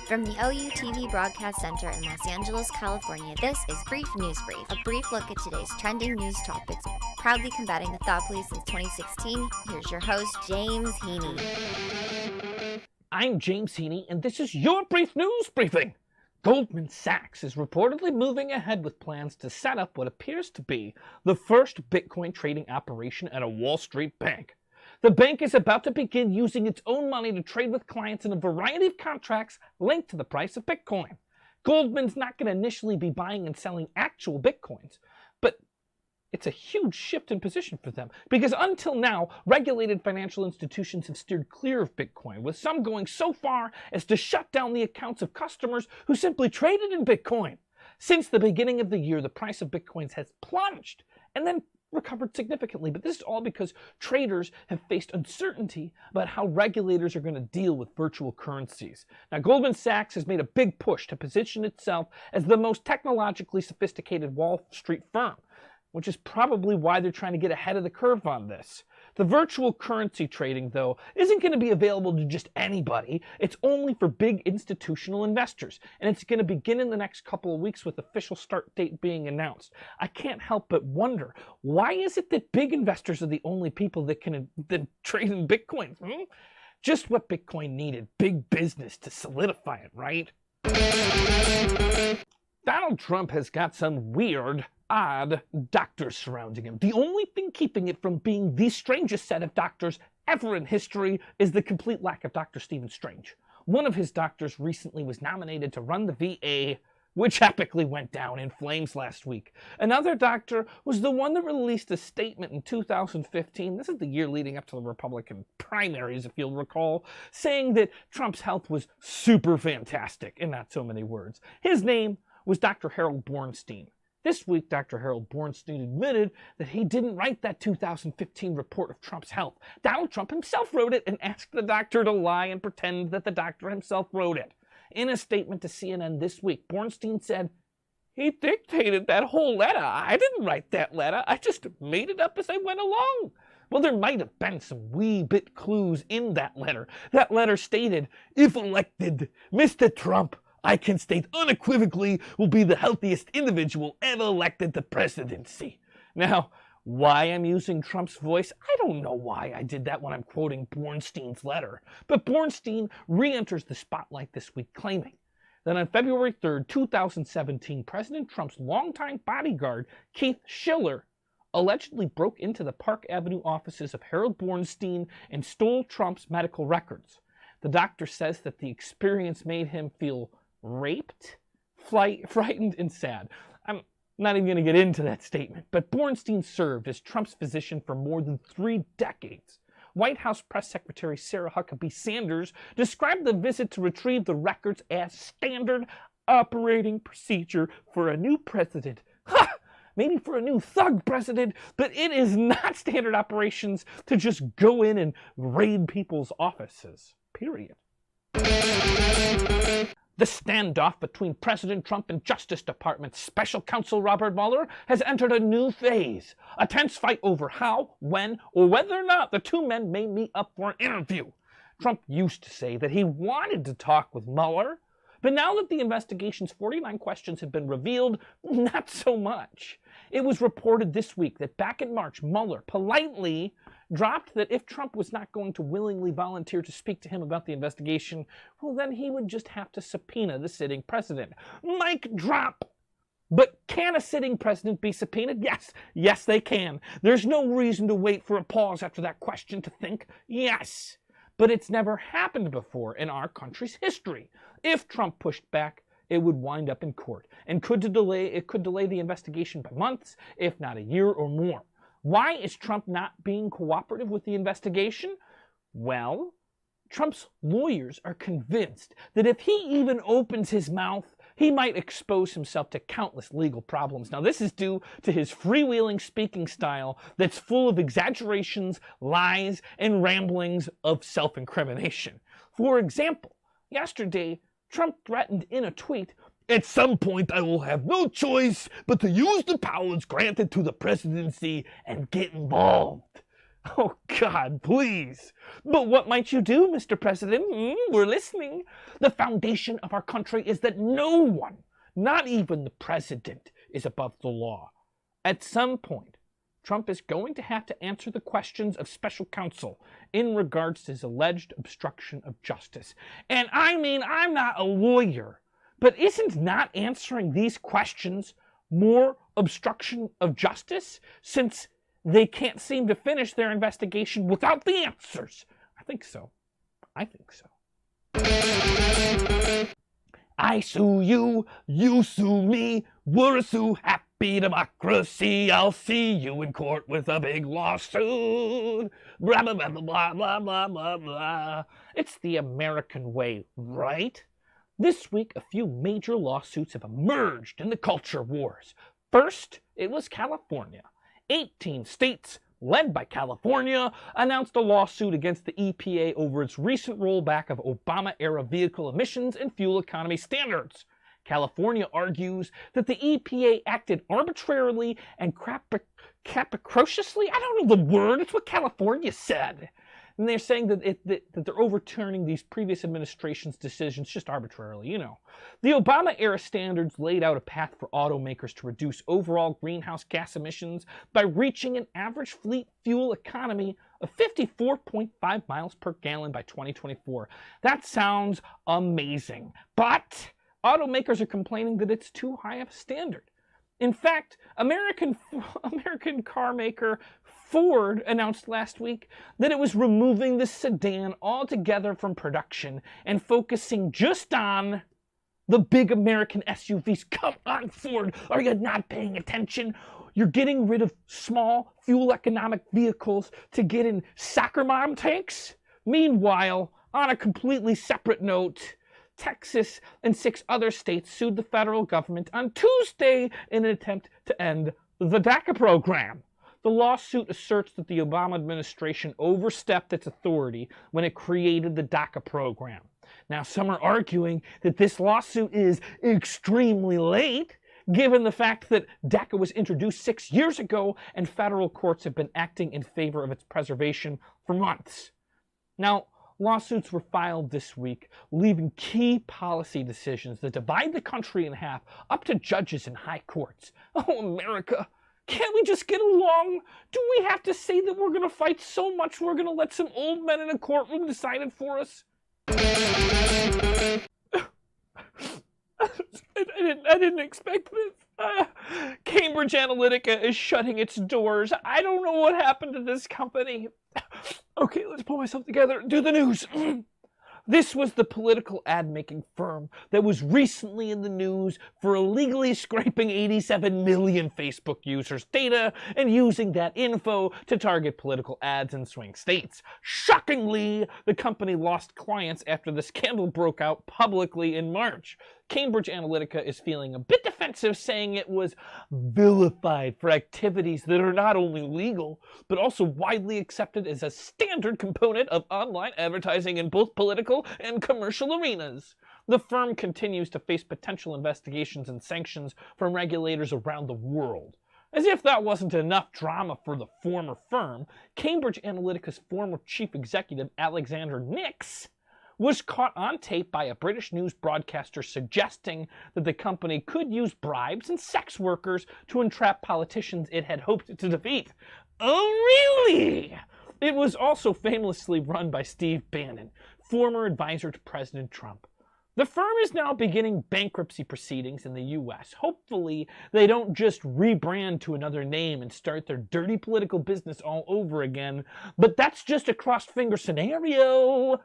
From the OUTV Broadcast Center in Los Angeles, California, this is Brief News Brief, a brief look at today's trending news topics, proudly combating the thought police since 2016. Here's your host, James Heaney. I'm James Heaney, and this is your Brief News Briefing. Goldman Sachs is reportedly moving ahead with plans to set up what appears to be the first Bitcoin trading operation at a Wall Street bank. The bank is about to begin using its own money to trade with clients in a variety of contracts linked to the price of Bitcoin. Goldman's not going to initially be buying and selling actual Bitcoins, but it's a huge shift in position for them because until now, regulated financial institutions have steered clear of Bitcoin, with some going so far as to shut down the accounts of customers who simply traded in Bitcoin. Since the beginning of the year, the price of Bitcoins has plunged and then recovered significantly, but this is all because traders have faced uncertainty about how regulators are going to deal with virtual currencies. Now, Goldman Sachs has made a big push to position itself as the most technologically sophisticated Wall Street firm, which is probably why they're trying to get ahead of the curve on this. The virtual currency trading, though, isn't going to be available to just anybody. It's only for big institutional investors, and it's going to begin in the next couple of weeks with official start date being announced. I can't help but wonder, why is it that big investors are the only people that can trade in Bitcoin? Just what Bitcoin needed, big business to solidify it, right? Donald Trump has got some weird, odd doctors surrounding him. The only thing keeping it from being the strangest set of doctors ever in history is the complete lack of Dr. Stephen Strange. One of his doctors recently was nominated to run the VA, which epically went down in flames last week. Another doctor was the one that released a statement in 2015, this is the year leading up to the Republican primaries, if you'll recall, saying that Trump's health was super fantastic, in not so many words. His name was Dr. Harold Bornstein. This week, Dr. Harold Bornstein admitted that he didn't write that 2015 report of Trump's health. Donald Trump himself wrote it and asked the doctor to lie and pretend that the doctor himself wrote it. In a statement to CNN this week, Bornstein said, "He dictated that whole letter. I didn't write that letter. I just made it up as I went along." Well, there might have been some wee bit clues in that letter. That letter stated, "If elected, Mr. Trump, I can state unequivocally, will be the healthiest individual ever elected to presidency." Now, why I'm using Trump's voice, I don't know why I did that when I'm quoting Bornstein's letter. But Bornstein re-enters the spotlight this week, claiming that on February 3rd, 2017, President Trump's longtime bodyguard, Keith Schiller, allegedly broke into the Park Avenue offices of Harold Bornstein and stole Trump's medical records. The doctor says that the experience made him feel raped, frightened, and sad. I'm not even going to get into that statement, but Bornstein served as Trump's physician for more than 3 decades. White House Press Secretary Sarah Huckabee Sanders described the visit to retrieve the records as standard operating procedure for a new president. Ha! Maybe for a new thug president, but it is not standard operations to just go in and raid people's offices. Period. The standoff between President Trump and Justice Department Special Counsel Robert Mueller has entered a new phase. A tense fight over how, when, or whether or not the two men may meet up for an interview. Trump used to say that he wanted to talk with Mueller, but now that the investigation's 49 questions have been revealed, not so much. It was reported this week that back in March, Mueller politely dropped that if Trump was not going to willingly volunteer to speak to him about the investigation, well, then he would just have to subpoena the sitting president. Mic drop! But can a sitting president be subpoenaed? Yes. Yes, they can. There's no reason to wait for a pause after that question to think. Yes. But it's never happened before in our country's history. If Trump pushed back, it would wind up in court and could delay the investigation by months, if not a year or more. Why is Trump not being cooperative with the investigation? Well, Trump's lawyers are convinced that if he even opens his mouth, he might expose himself to countless legal problems. Now, this is due to his freewheeling speaking style that's full of exaggerations, lies, and ramblings of self-incrimination. For example, yesterday, Trump threatened in a tweet, "At some point I will have no choice but to use the powers granted to the presidency and get involved." Oh, God, please. But what might you do, Mr. President? We're listening. The foundation of our country is that no one, not even the president, is above the law. At some point, Trump is going to have to answer the questions of special counsel in regards to his alleged obstruction of justice. And I mean, I'm not a lawyer, but isn't not answering these questions more obstruction of justice, since they can't seem to finish their investigation without the answers? I think so. I sue you, you sue me, we're a sue happy democracy. I'll see you in court with a big lawsuit. Blah, blah, blah, blah, blah, blah, blah, blah. It's the American way, right? This week, a few major lawsuits have emerged in the culture wars. First, it was California. 18 states, led by California, announced a lawsuit against the EPA over its recent rollback of Obama-era vehicle emissions and fuel economy standards. California argues that the EPA acted arbitrarily and capriciously. I don't know the word. It's what California said. And they're saying that they're overturning these previous administration's decisions just arbitrarily, The Obama-era standards laid out a path for automakers to reduce overall greenhouse gas emissions by reaching an average fleet fuel economy of 54.5 miles per gallon by 2024. That sounds amazing, but automakers are complaining that it's too high of a standard. In fact, American car maker Ford announced last week that it was removing the sedan altogether from production and focusing just on the big American SUVs. Come on, Ford, are you not paying attention? You're getting rid of small fuel economic vehicles to get in soccer mom tanks? Meanwhile, on a completely separate note, Texas and 6 other states sued the federal government on Tuesday in an attempt to end the DACA program. The lawsuit asserts that the Obama administration overstepped its authority when it created the DACA program. Now, some are arguing that this lawsuit is extremely late, given the fact that DACA was introduced 6 years ago and federal courts have been acting in favor of its preservation for months. Now, lawsuits were filed this week, leaving key policy decisions that divide the country in half up to judges in high courts. Oh, America, can't we just get along? Do we have to say that we're going to fight so much we're going to let some old men in a courtroom decide it for us? I didn't expect this. Cambridge Analytica is shutting its doors. I don't know what happened to this company. Okay, let's pull myself together and do the news. This was the political ad-making firm that was recently in the news for illegally scraping 87 million Facebook users' data and using that info to target political ads in swing states. Shockingly, the company lost clients after the scandal broke out publicly in March. Cambridge Analytica is feeling a bit defensive, saying it was vilified for activities that are not only legal, but also widely accepted as a standard component of online advertising in both political and commercial arenas. The firm continues to face potential investigations and sanctions from regulators around the world. As if that wasn't enough drama for the former firm, Cambridge Analytica's former chief executive, Alexander Nix, was caught on tape by a British news broadcaster suggesting that the company could use bribes and sex workers to entrap politicians it had hoped to defeat. Oh, really? It was also famously run by Steve Bannon, former advisor to President Trump. The firm is now beginning bankruptcy proceedings in the U.S. Hopefully, they don't just rebrand to another name and start their dirty political business all over again, but that's just a crossed finger scenario.